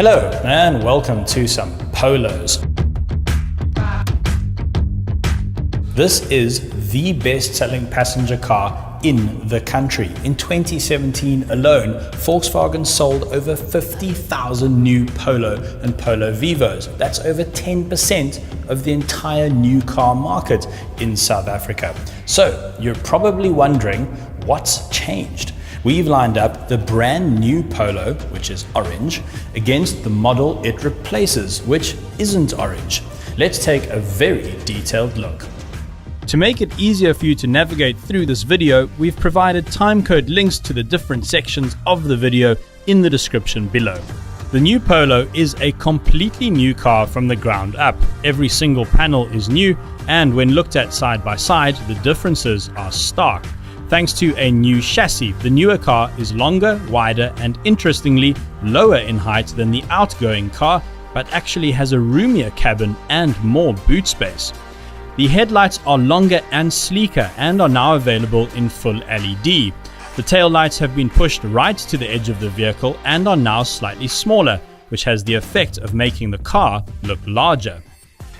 Hello and welcome to some Polos. This is the best-selling passenger car in the country. In 2017 alone, Volkswagen sold over 50,000 new Polo and Polo Vivos. That's over 10% of the entire new car market in South Africa. So you're probably wondering what's changed. We've lined up the brand new Polo, which is orange, against the model it replaces, which isn't orange. Let's take a very detailed look. To make it easier for you to navigate through this video, we've provided timecode links to the different sections of the video in the description below. The new Polo is a completely new car from the ground up. Every single panel is new, and when looked at side by side, the differences are stark. Thanks to a new chassis, the newer car is longer, wider, and interestingly, lower in height than the outgoing car, but actually has a roomier cabin and more boot space. The headlights are longer and sleeker and are now available in full LED. The taillights have been pushed right to the edge of the vehicle and are now slightly smaller, which has the effect of making the car look larger.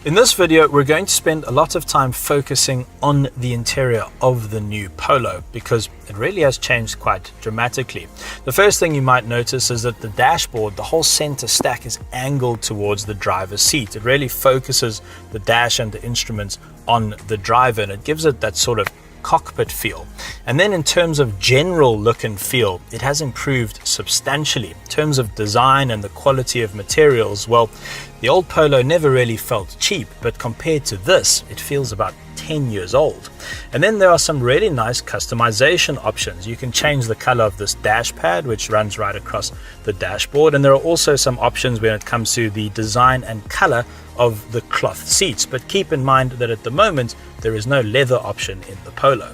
In this video, we're going to spend a lot of time focusing on the interior of the new Polo because it really has changed quite dramatically. The first thing you might notice is that the dashboard, the whole center stack, is angled towards the driver's seat. It really focuses the dash and the instruments on the driver, and it gives it that sort of cockpit feel. And then in terms of general look and feel, it has improved substantially. In terms of design and the quality of materials, well, the old Polo never really felt cheap, but compared to this, it feels about 10 years old. And then there are some really nice customization options. You can change the color of this dash pad, which runs right across the dashboard, and there are also some options when it comes to the design and color of the cloth seats, but keep in mind that at the moment there is no leather option in the Polo.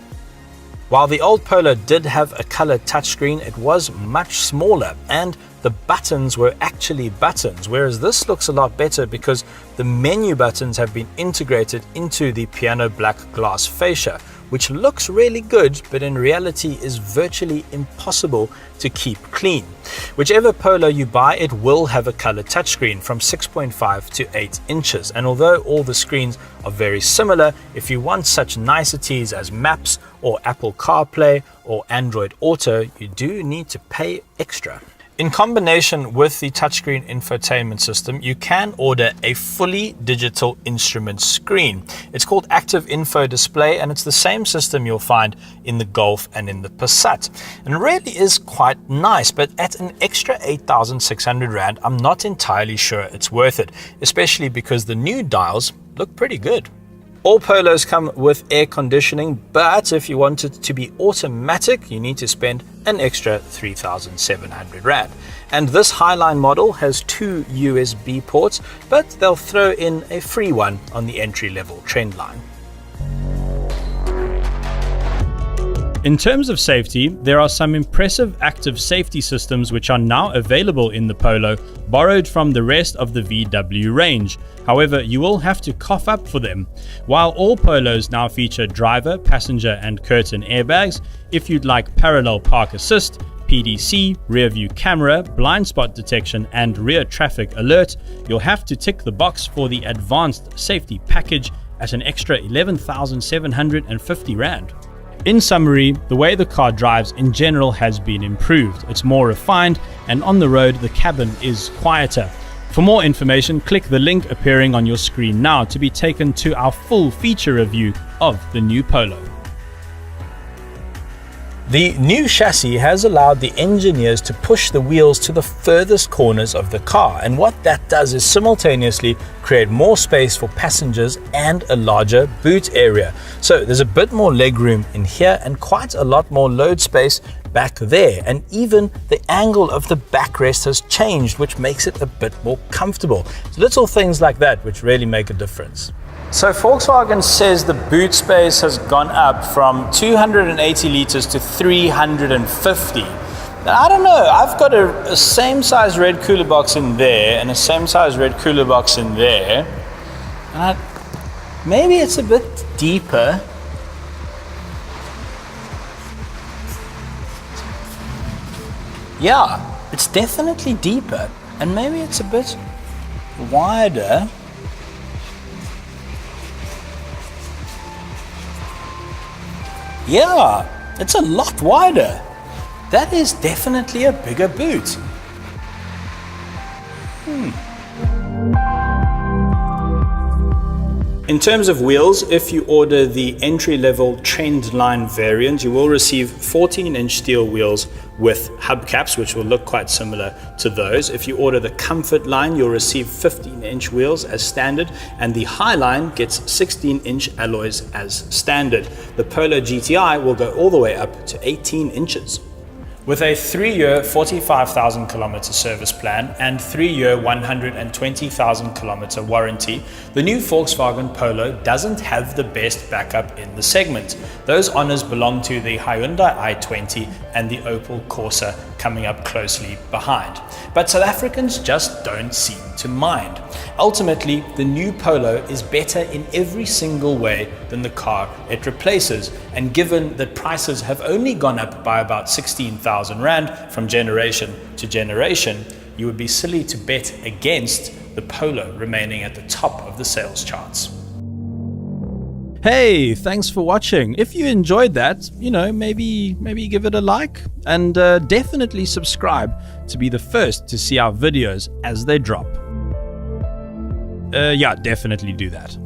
While the old Polo did have a color touchscreen, it was much smaller and the buttons were actually buttons, whereas this looks a lot better because the menu buttons have been integrated into the piano black glass fascia, which looks really good, but in reality is virtually impossible to keep clean. Whichever Polo you buy, it will have a color touchscreen from 6.5 to 8 inches. And although all the screens are very similar, if you want such niceties as maps or Apple CarPlay or Android Auto, you do need to pay extra. In combination with the touchscreen infotainment system, you can order a fully digital instrument screen. It's called Active Info Display, and it's the same system you'll find in the Golf and in the Passat. And it really is quite nice, but at an extra 8,600 Rand, I'm not entirely sure it's worth it, especially because the new dials look pretty good. All Polos come with air conditioning, but if you want it to be automatic, you need to spend an extra 3,700 Rand. And this Highline model has 2 USB ports, but they'll throw in a free one on the entry-level Trendline. In terms of safety, there are some impressive active safety systems which are now available in the Polo, borrowed from the rest of the VW range. However, you will have to cough up for them. While all Polos now feature driver, passenger and curtain airbags, if you'd like parallel park assist, PDC, rear view camera, blind spot detection and rear traffic alert, you'll have to tick the box for the advanced safety package at an extra 11,750 Rand. In summary, the way the car drives in general has been improved. It's more refined, and on the road the cabin is quieter. For more information, click the link appearing on your screen now to be taken to our full feature review of the new Polo. The new chassis has allowed the engineers to push the wheels to the furthest corners of the car, and what that does is simultaneously create more space for passengers and a larger boot area. So there's a bit more legroom in here and quite a lot more load space back there, and even the angle of the backrest has changed, which makes it a bit more comfortable. So little things like that which really make a difference. So Volkswagen says the boot space has gone up from 280 liters to 350. Now, I don't know, I've got a same size red cooler box in there and a same size red cooler box in there. And maybe it's a bit deeper. Yeah, it's definitely deeper. and maybe it's a bit wider. Yeah, it's a lot wider. That is definitely a bigger boot. In terms of wheels, if you order the entry-level Trendline variant, you will receive 14-inch steel wheels with hubcaps, which will look quite similar to those. If you order the Comfortline, you'll receive 15-inch wheels as standard, and the Highline gets 16-inch alloys as standard. The Polo GTI will go all the way up to 18 inches. With a 3-year 45,000 kilometer service plan and 3-year 120,000 kilometer warranty, the new Volkswagen Polo doesn't have the best backup in the segment. Those honors belong to the Hyundai i20 and the Opel Corsa coming up closely behind. But South Africans just don't seem to mind. Ultimately, the new Polo is better in every single way than the car it replaces, and given that prices have only gone up by about 16,000 Rand from generation to generation, you would be silly to bet against the Polo remaining at the top of the sales charts. Hey, thanks for watching. If you enjoyed that, maybe give it a like, and definitely subscribe to be the first to see our videos as they drop. Yeah, definitely do that.